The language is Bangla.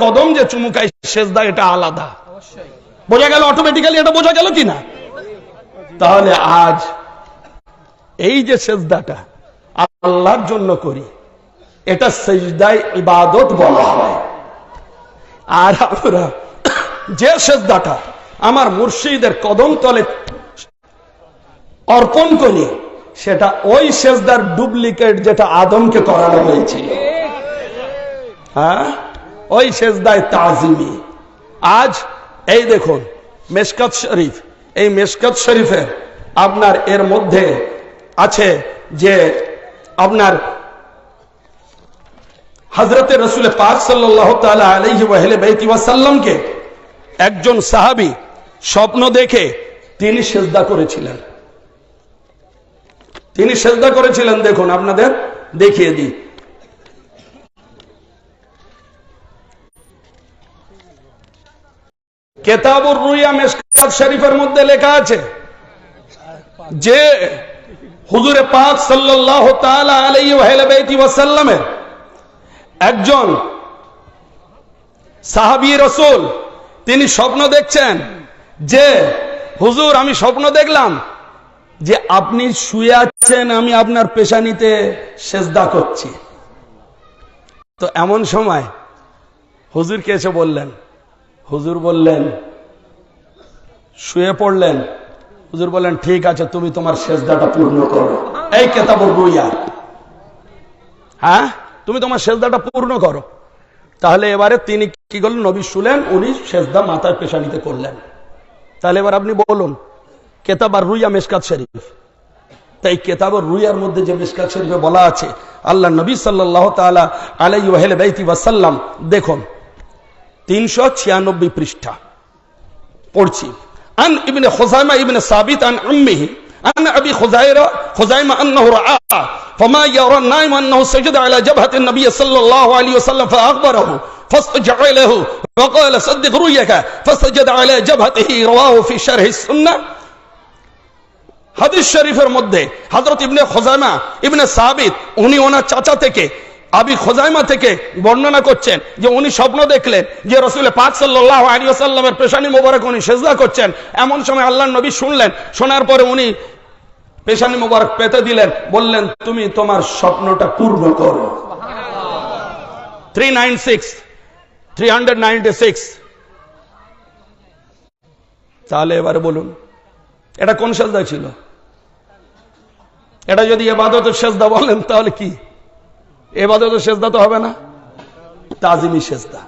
কদম যে চুমুকায় সেজদা, এটা আলাদা। বোঝা গেল? অটোমেটিক্যালি এটা বোঝা গেল কিনা? তাহলে আজ এই যে সেজদাটা আল্লাহর জন্য করি, এটা সেজদায় ইবাদত বলা হয়। আর আমরা যে সেজদাটা আমার মুর্শিদের কদম তলে অর্পণ করি, সেটা ওই সেজদার ডুপ্লিকেট, যেটা আদমকে করানো হয়েছিল। হ্যাঁ, ওই সেজদায় তাজিমি। আজ এই দেখুন মেশকাত শরীফ, এই মেশকাত শরীফের আপনার এর মধ্যে আছে যে আপনার হযরতে রাসূল পাক সাল্লাল্লাহু তাআলা আলাইহি ওয়া সাল্লামকে একজন সাহাবী স্বপ্ন দেখে তিনি সিজদা করেছিলেন। তিনি সিজদা করেছিলেন, দেখুন আপনাদের দেখিয়ে দিই। কিতাবুর রুয়া মিশকাত শরীফের মধ্যে লেখা আছে যে হুজুরে পাক সাল্লাল্লাহু তাআলা আলাইহি ওয়া সাল্লামের একজন সাহাবী রাসূল, তিনি স্বপ্ন দেখছেন যে হুজুর আমি স্বপ্ন দেখলাম যে আপনি শুয়ে আছেন, আমি আপনার পেশানিতে সেজদা করছি। তো এমন সময় হুজুরকে এসে বললেন, হুজুর বললেন শুয়ে পড়লেন, হুজুর বললেন ঠিক আছে তুমি তোমার সেজদাটা পূর্ণ করো। এই কিতাবুর রুয়া, হ্যাঁ তুমি তোমার সেজদাটা পূর্ণ করো। তাহলে এবারে তিনি কি করলেন, নবী শুলেন, উনি সেজদা মাথায় পেশানিতে করলেন। তাহলে এবার আপনি বলুন কিতাবুর রুয়া মিশকাত শরীফ, তাই কিতাবুর রুয়ার মধ্যে যে মিশকাত শরীফে বলা আছে আল্লাহ নবী সাল্লাল্লাহু তাআলা আলাইহি ওয়া সাল্লাম, দেখুন 396 পৃষ্ঠা পড়ছি। আন ইবনে খুযাইমা ইবনে সাবিত আন উম্মিহি আন আবি খুযাইমা আন্নাহু রাআ ফামা ইয়ারা আন-নাইম আন্নাহু সাজাদা আলা জাবহাতি an-nabiy sallallahu alayhi wa sallam فأخبره فاستجع له وقال صدق رؤيك فسجد على جبهته رواه في شرح السنة। হাদিস শরীফের মধ্যে হযরত ইবনে খুযাইমা ইবনে সাবিত উনি ওনার চাচা থেকে আবি খুযাইমা থেকে বর্ণনা করছেন যে উনি স্বপ্ন দেখলেন যে রাসূল পাক সাল্লাল্লাহু আলাইহি ওয়াসাল্লামের পেশানি মোবারক উনি সিজদা করছেন। এমন সময় আল্লাহর নবী শুনলেন, শোনার পরে উনি পেশানি মোবারক পেতে দিলেন, বললেন তুমি তোমার স্বপ্নটা পূর্ণ করো। 396 তাহলে এবারে বলুন এটা কোন সিজদা ছিল? এটা যদি ইবাদতের সিজদা বলেন তাহলে কি? ইবাদতের সিজদা তো হবে না, তাজিমি সিজদা।